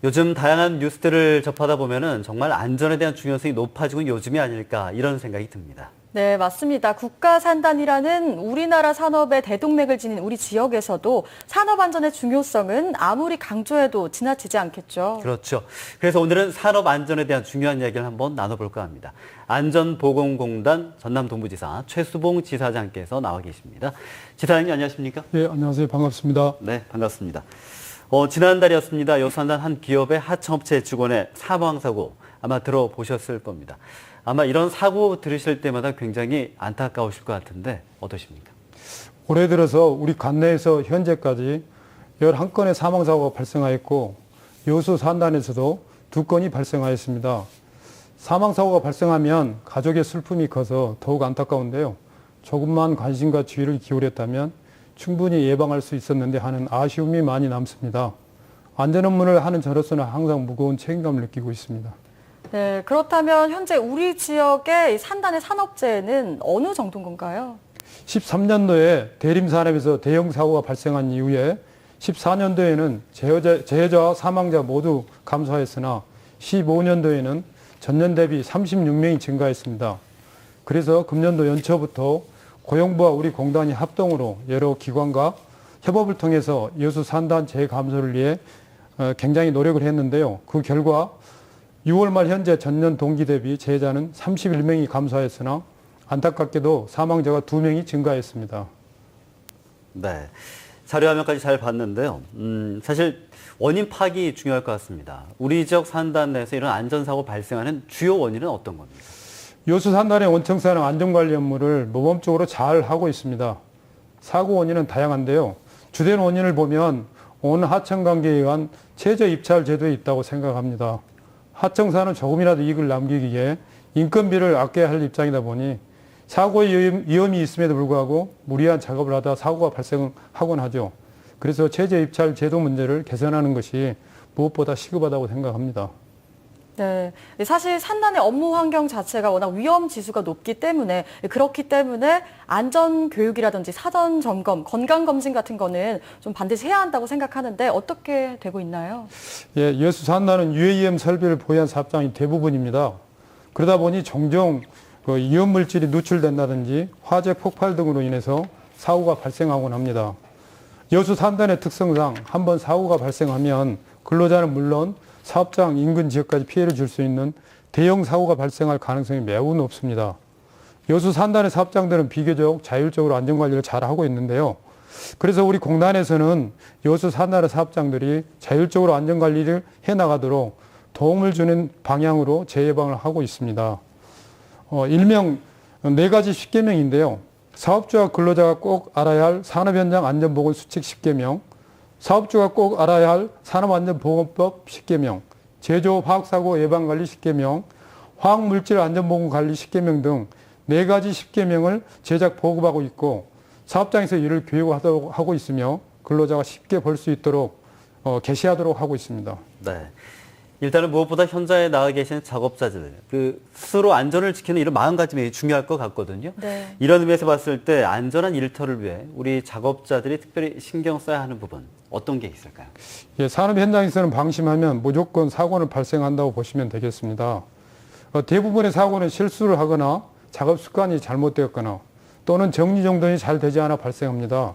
요즘 다양한 뉴스들을 접하다 보면은 정말 안전에 대한 중요성이 높아지고 요즘이 아닐까 이런 생각이 듭니다. 네, 맞습니다. 국가산단이라는 우리나라 산업의 대동맥을 지닌 우리 지역에서도 산업안전의 중요성은 아무리 강조해도 지나치지 않겠죠. 그렇죠. 그래서 오늘은 산업 안전에 대한 중요한 이야기를 한번 나눠볼까 합니다. 안전보건공단 전남동부지사 최수봉 지사장께서 나와 계십니다. 지사장님 안녕하십니까? 네, 안녕하세요. 반갑습니다. 네, 반갑습니다. 지난달이었습니다. 여수산단 한 기업의 하청업체 직원의 사망사고 아마 들어보셨을 겁니다. 아마 이런 사고 들으실 때마다 굉장히 안타까우실 것 같은데 어떠십니까? 올해 들어서 우리 관내에서 현재까지 11건의 사망사고가 발생하였고 여수 산단에서도 2건이 발생하였습니다. 사망사고가 발생하면 가족의 슬픔이 커서 더욱 안타까운데요. 조금만 관심과 주의를 기울였다면 충분히 예방할 수 있었는데 하는 아쉬움이 많이 남습니다. 안전 업무를 하는 저로서는 항상 무거운 책임감을 느끼고 있습니다. 네, 그렇다면 현재 우리 지역의 산단의 산업재해는 어느 정도인 건가요? 13년도에 대림산업에서 대형 사고가 발생한 이후에 14년도에는 재해자와 사망자 모두 감소하였으나 15년도에는 전년 대비 36명이 증가했습니다. 그래서 금년도 연초부터 고용부와 우리 공단이 합동으로 여러 기관과 협업을 통해서 여수 산단 재해 감소를 위해 굉장히 노력을 했는데요. 그 결과 6월 말 현재 전년 동기 대비 재해자는 31명이 감소하였으나 안타깝게도 사망자가 2명이 증가했습니다. 네, 자료화면까지 잘 봤는데요. 사실 원인 파악이 중요할 것 같습니다. 우리 지역 산단 내에서 이런 안전사고 발생하는 주요 원인은 어떤 겁니까? 여수 산단의 원청사는 안전관리 업무를 모범적으로 잘 하고 있습니다. 사고 원인은 다양한데요. 주된 원인을 보면 온 하청관계에 의한 최저 입찰 제도에 있다고 생각합니다. 하청사는 조금이라도 이익을 남기기 위해 인건비를 아껴야 할 입장이다 보니 사고의 위험이 있음에도 불구하고 무리한 작업을 하다 사고가 발생하곤 하죠. 그래서 최저 입찰 제도 문제를 개선하는 것이 무엇보다 시급하다고 생각합니다. 네, 사실 산단의 업무 환경 자체가 워낙 위험 지수가 높기 때문에 그렇기 때문에 안전 교육이라든지 사전 점검, 건강 검진 같은 거는 좀 반드시 해야 한다고 생각하는데 어떻게 되고 있나요? 예, 여수 산단은 UAM 설비를 보유한 사업장이 대부분입니다. 그러다 보니 종종 위험 물질이 누출된다든지 화재 폭발 등으로 인해서 사고가 발생하곤 합니다. 여수 산단의 특성상 한번 사고가 발생하면 근로자는 물론 사업장 인근 지역까지 피해를 줄 수 있는 대형 사고가 발생할 가능성이 매우 높습니다. 여수 산단의 사업장들은 비교적 자율적으로 안전관리를 잘 하고 있는데요. 그래서 우리 공단에서는 여수 산단의 사업장들이 자율적으로 안전관리를 해나가도록 도움을 주는 방향으로 재예방을 하고 있습니다. 일명 4가지 10계명인데요. 사업주와 근로자가 꼭 알아야 할 산업 현장 안전보건 수칙 10계명, 사업주가 꼭 알아야 할 산업안전보건법 10계명, 제조 화학사고 예방관리 10계명, 화학물질 안전보건관리 10계명 등 4가지 10계명을 제작 보급하고 있고 사업장에서 이를 교육하고 있으며 근로자가 쉽게 볼 수 있도록 게시하도록 하고 있습니다. 네. 일단은 무엇보다 현장에 나와 계시는 작업자들, 스스로 안전을 지키는 이런 마음가짐이 중요할 것 같거든요. 네. 이런 의미에서 봤을 때 안전한 일터를 위해 우리 작업자들이 특별히 신경 써야 하는 부분 어떤 게 있을까요? 예, 산업 현장에서는 방심하면 무조건 사고는 발생한다고 보시면 되겠습니다. 대부분의 사고는 실수를 하거나 작업 습관이 잘못되었거나 또는 정리정돈이 잘 되지 않아 발생합니다.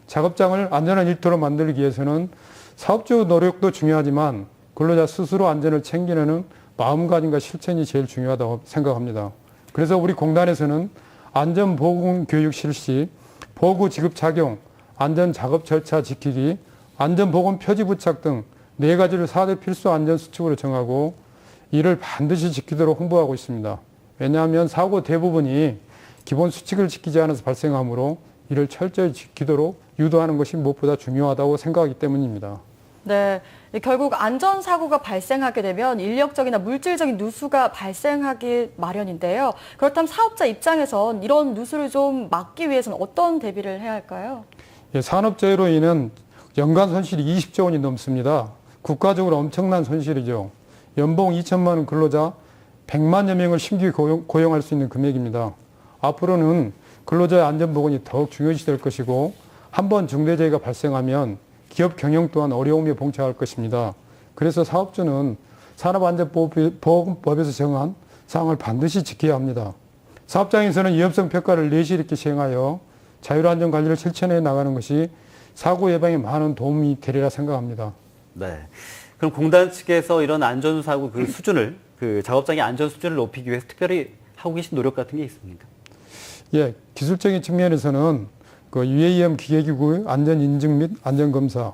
작업장을 안전한 일터로 만들기 위해서는 사업주 노력도 중요하지만 근로자 스스로 안전을 챙기는 마음가짐과 실천이 제일 중요하다고 생각합니다. 그래서 우리 공단에서는 안전보건 교육 실시, 보구 지급 착용, 안전 작업 절차 지키기, 안전보건 표지 부착 등 4가지를 4대 필수 안전수칙으로 정하고 이를 반드시 지키도록 홍보하고 있습니다. 왜냐하면 사고 대부분이 기본 수칙을 지키지 않아서 발생하므로 이를 철저히 지키도록 유도하는 것이 무엇보다 중요하다고 생각하기 때문입니다. 네, 결국 안전사고가 발생하게 되면 인력적이나 물질적인 누수가 발생하기 마련인데요. 그렇다면 사업자 입장에선 이런 누수를 좀 막기 위해서는 어떤 대비를 해야 할까요? 예, 산업재해로 인한 연간 손실이 20조 원이 넘습니다. 국가적으로 엄청난 손실이죠. 연봉 2천만 원 근로자 100만여 명을 신규 고용할 수 있는 금액입니다. 앞으로는 근로자의 안전보건이 더욱 중요시 될 것이고 한번 중대재해가 발생하면 기업 경영 또한 어려움에 봉착할 것입니다. 그래서 사업주는 산업안전보건법에서 정한 사항을 반드시 지켜야 합니다. 사업장에서는 위험성 평가를 내실 있게 시행하여 자율안전관리를 실천해 나가는 것이 사고 예방에 많은 도움이 되리라 생각합니다. 네. 그럼 공단 측에서 이런 안전사고 그 수준을, 그 작업장의 안전 수준을 높이기 위해서 특별히 하고 계신 노력 같은 게 있습니까? 예, 기술적인 측면에서는 그 유해위험 기계기구 안전 인증 및 안전 검사,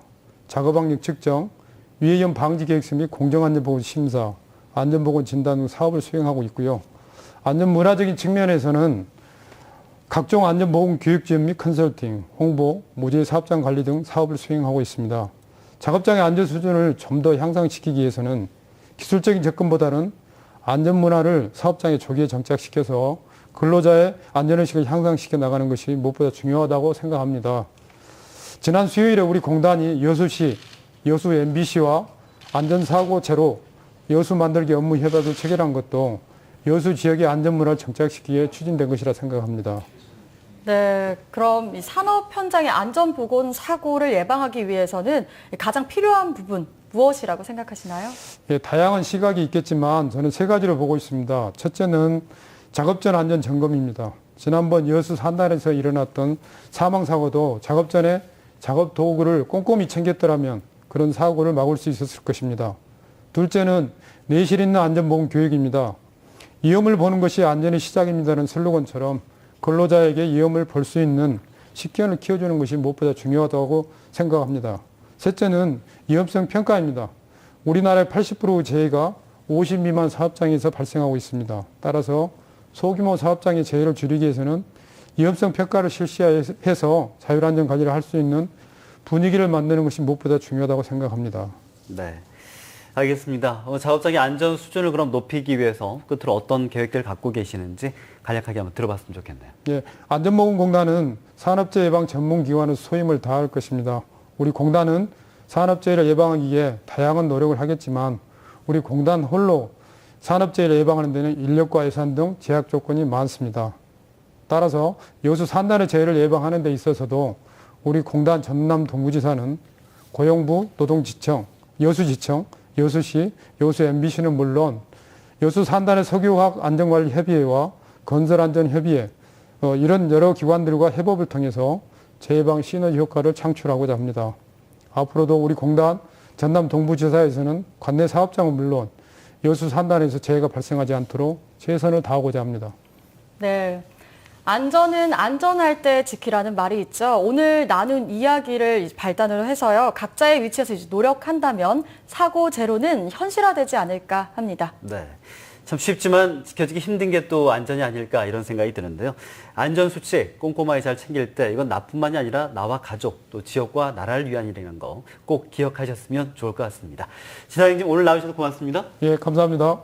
작업 학력 측정, 유해위험 방지 계획서 및 공정안전보건 심사, 안전보건 진단 등 사업을 수행하고 있고요. 안전 문화적인 측면에서는 각종 안전보건 교육 지원 및 컨설팅, 홍보, 모듈 사업장 관리 등 사업을 수행하고 있습니다. 작업장의 안전 수준을 좀 더 향상시키기 위해서는 기술적인 접근보다는 안전 문화를 사업장에 조기에 정착시켜서 근로자의 안전의식을 향상시켜 나가는 것이 무엇보다 중요하다고 생각합니다. 지난 수요일에 우리 공단이 여수시, 여수 MBC와 안전사고 제로, 여수 만들기 업무 협약을 체결한 것도 여수 지역의 안전문화를 정착시키기에 추진된 것이라 생각합니다. 네, 그럼 이 산업 현장의 안전보건 사고를 예방하기 위해서는 가장 필요한 부분 무엇이라고 생각하시나요? 예, 다양한 시각이 있겠지만 저는 세 가지를 보고 있습니다. 첫째는 작업 전 안전 점검입니다. 지난번 여수 산단에서 일어났던 사망사고도 작업 전에 작업 도구를 꼼꼼히 챙겼더라면 그런 사고를 막을 수 있었을 것입니다. 둘째는 내실 있는 안전보건 교육입니다. 위험을 보는 것이 안전의 시작입니다는 슬로건처럼 근로자에게 위험을 볼 수 있는 식견을 키워주는 것이 무엇보다 중요하다고 생각합니다. 셋째는 위험성 평가입니다. 우리나라의 80%의 재해가 50 미만 사업장에서 발생하고 있습니다. 따라서 소규모 사업장의 재해를 줄이기 위해서는 위험성 평가를 실시해서 자율안전 관리를 할 수 있는 분위기를 만드는 것이 무엇보다 중요하다고 생각합니다. 네. 알겠습니다. 작업장의 안전 수준을 그럼 높이기 위해서 끝으로 어떤 계획들을 갖고 계시는지 간략하게 한번 들어봤으면 좋겠네요. 예, 안전보건공단은 산업재해 예방 전문기관으로 소임을 다할 것입니다. 우리 공단은 산업재해를 예방하기 위해 다양한 노력을 하겠지만 우리 공단 홀로 산업재해를 예방하는 데는 인력과 예산 등 제약 조건이 많습니다. 따라서 여수 산단의 재해를 예방하는 데 있어서도 우리 공단 전남 동부지사는 고용부 노동지청, 여수지청, 여수시, 여수 MBC는 물론 여수 산단의 석유화학 안전관리협의회와 건설안전협의회 이런 여러 기관들과 협업을 통해서 재해방 시너지 효과를 창출하고자 합니다. 앞으로도 우리 공단 전남 동부지사에서는 관내 사업장은 물론 여수 산단에서 재해가 발생하지 않도록 최선을 다하고자 합니다. 네. 안전은 안전할 때 지키라는 말이 있죠. 오늘 나눈 이야기를 발단을 해서요. 각자의 위치에서 이제 노력한다면 사고 제로는 현실화되지 않을까 합니다. 네. 참 쉽지만 지켜지기 힘든 게 또 안전이 아닐까 이런 생각이 드는데요. 안전수칙 꼼꼼하게 잘 챙길 때 이건 나뿐만이 아니라 나와 가족 또 지역과 나라를 위한 일이라는 거 꼭 기억하셨으면 좋을 것 같습니다. 지사장님 오늘 나오셔서 고맙습니다. 예, 감사합니다.